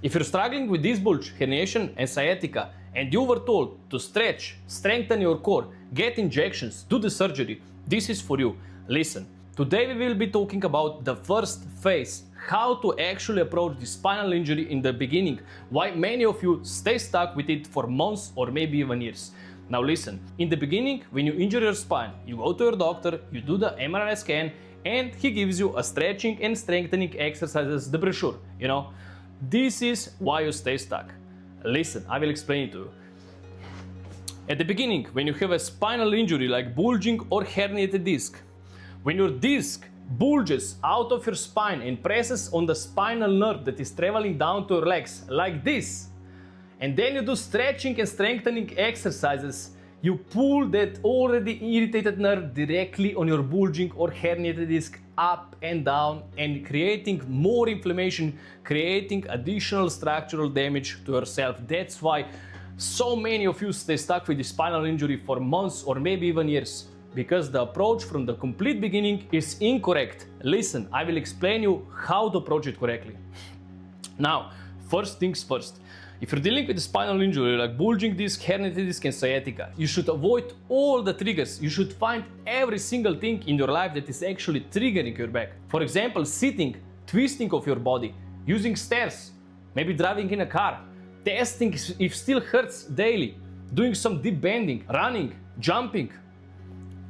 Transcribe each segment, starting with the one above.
If you're struggling with disc bulge, herniation and sciatica, and you were told to stretch, strengthen your core, get injections, do the surgery, this is for you. Listen, today we will be talking about the first phase, how to actually approach the spinal injury in the beginning, why many of you stay stuck with it for months or maybe even years. Now listen, in the beginning, when you injure your spine, you go to your doctor, you do the MRI scan, and he gives you a stretching and strengthening exercises, the brochure, you know. This is why you stay stuck. Listen, I will explain it to you. At the beginning, when you have a spinal injury like bulging or herniated disc, when your disc bulges out of your spine and presses on the spinal nerve that is traveling down to your legs like this, and then you do stretching and strengthening exercises, you pull that already irritated nerve directly on your bulging or herniated disc up and down and creating more inflammation, creating additional structural damage to yourself. That's why so many of you stay stuck with the spinal injury for months or maybe even years, because the approach from the complete beginning is incorrect. Listen, I will explain you how to approach it correctly. Now, first things first. If you're dealing with a spinal injury like bulging disc, herniated disc and sciatica, you should avoid all the triggers. You should find every single thing in your life that is actually triggering your back. For example, sitting, twisting of your body, using stairs, maybe driving in a car, testing if still hurts daily, doing some deep bending, running, jumping,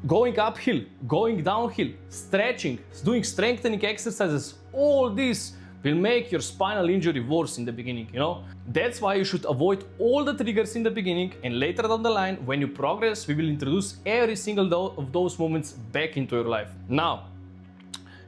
going uphill, going downhill, stretching, doing strengthening exercises. All this will make your spinal injury worse in the beginning, you know. That's why you should avoid all the triggers in the beginning, and later down the line, when you progress, we will introduce every single of those movements back into your life. Now,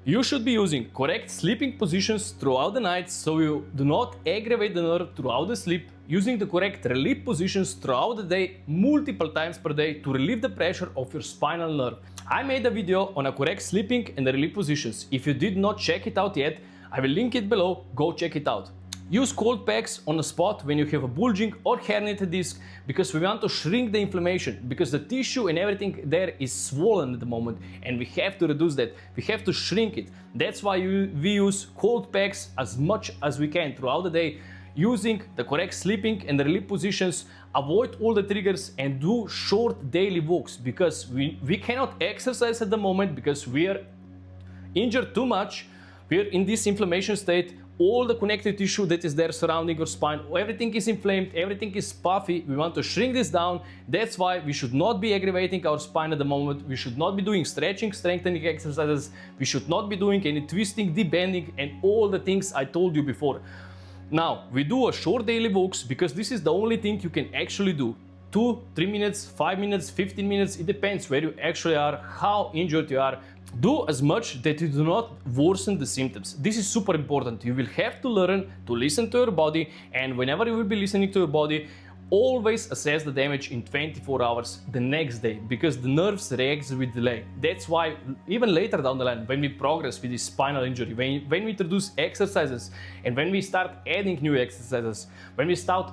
you should be using correct sleeping positions throughout the night so you do not aggravate the nerve throughout the sleep, using the correct relief positions throughout the day, multiple times per day, to relieve the pressure of your spinal nerve. I made a video on a correct sleeping and the relief positions. If you did not check it out yet, I will link it below, go check it out. Use cold packs on the spot when you have a bulging or herniated disc, because we want to shrink the inflammation, because the tissue and everything there is swollen at the moment and we have to reduce that. We have to shrink it. That's why we use cold packs as much as we can throughout the day, using the correct sleeping and the relief positions. Avoid all the triggers and do short daily walks, because we cannot exercise at the moment because we are injured too much. We are in this inflammation state. All the connective tissue that is there surrounding your spine, everything is inflamed, everything is puffy. We want to shrink this down. That's why we should not be aggravating our spine at the moment. We should not be doing stretching, strengthening exercises. We should not be doing any twisting, deep bending, and all the things I told you before. Now, we do a short daily walks because this is the only thing you can actually do. 2, 3 minutes, 5 minutes, 15 minutes, it depends where you actually are, how injured you are. Do as much that you do not worsen the symptoms. This is super important. You will have to learn to listen to your body, and whenever you will be listening to your body, always assess the damage in 24 hours the next day, because the nerves react with delay. That's why even later down the line, when we progress with this spinal injury, when we introduce exercises and when we start adding new exercises, when we start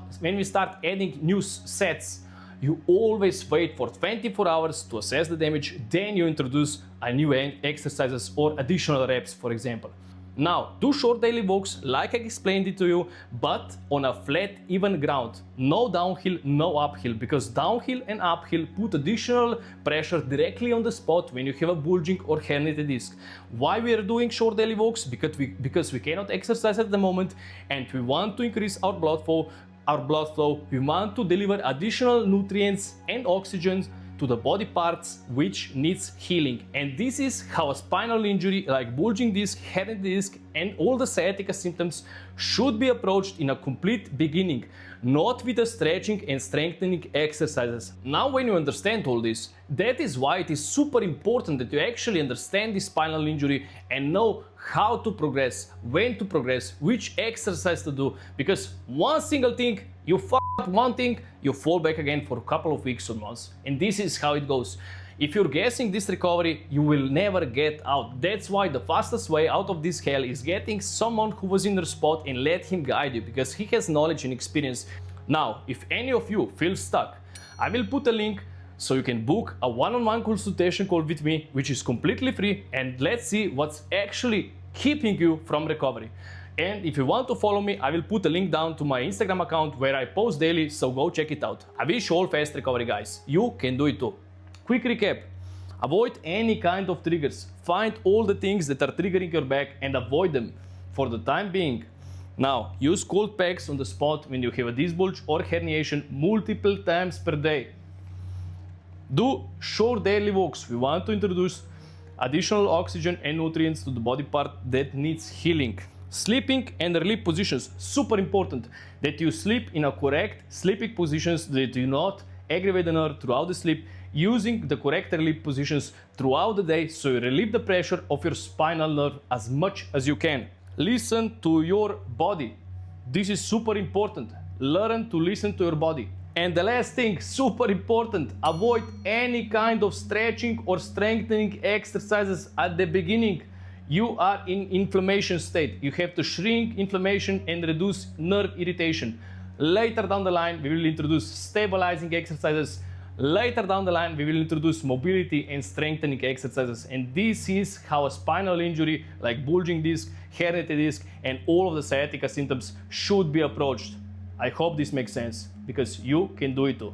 adding new sets, you always wait for 24 hours to assess the damage, then you introduce a new exercises or additional reps, for example. Now, do short daily walks like I explained it to you, but on a flat, even ground. No downhill, no uphill, because downhill and uphill put additional pressure directly on the spot when you have a bulging or herniated disc. Why we are doing short daily walks? Because we cannot exercise at the moment and we want to increase our blood flow. We want to deliver additional nutrients and oxygen to the body parts which needs healing. And this is how a spinal injury like bulging disc, herniated disc, and all the sciatica symptoms should be approached in a complete beginning, not with the stretching and strengthening exercises. Now, when you understand all this, that is why it is super important that you actually understand the spinal injury and know how to progress, when to progress, which exercise to do, because one single thing, you f up one thing, you fall back again for a couple of weeks or months. And this is how it goes. If you're guessing this recovery, you will never get out. That's why the fastest way out of this hell is getting someone who was in your spot and let him guide you, because he has knowledge and experience. Now, if any of you feel stuck, I will put a link so you can book a one-on-one consultation call with me, which is completely free, and let's see what's actually keeping you from recovery. And if you want to follow me, I will put a link down to my Instagram account where I post daily, so go check it out. I wish you all fast recovery, guys. You can do it too. Quick recap. Avoid any kind of triggers. Find all the things that are triggering your back and avoid them for the time being. Now, use cold packs on the spot when you have a disc bulge or herniation multiple times per day. Do short daily walks. We want to introduce additional oxygen and nutrients to the body part that needs healing. Sleeping and relief positions, super important that you sleep in a correct sleeping positions that do not aggravate the nerve throughout the sleep, using the correct relief positions throughout the day so you relieve the pressure of your spinal nerve as much as you can. Listen to your body. This is super important. Learn to listen to your body. And the last thing, super important, avoid any kind of stretching or strengthening exercises at the beginning. You are in inflammation state. You have to shrink inflammation and reduce nerve irritation. Later down the line, we will introduce stabilizing exercises. Later down the line, we will introduce mobility and strengthening exercises. And this is how a spinal injury like bulging disc, herniated disc, and all of the sciatica symptoms should be approached. I hope this makes sense because you can do it too.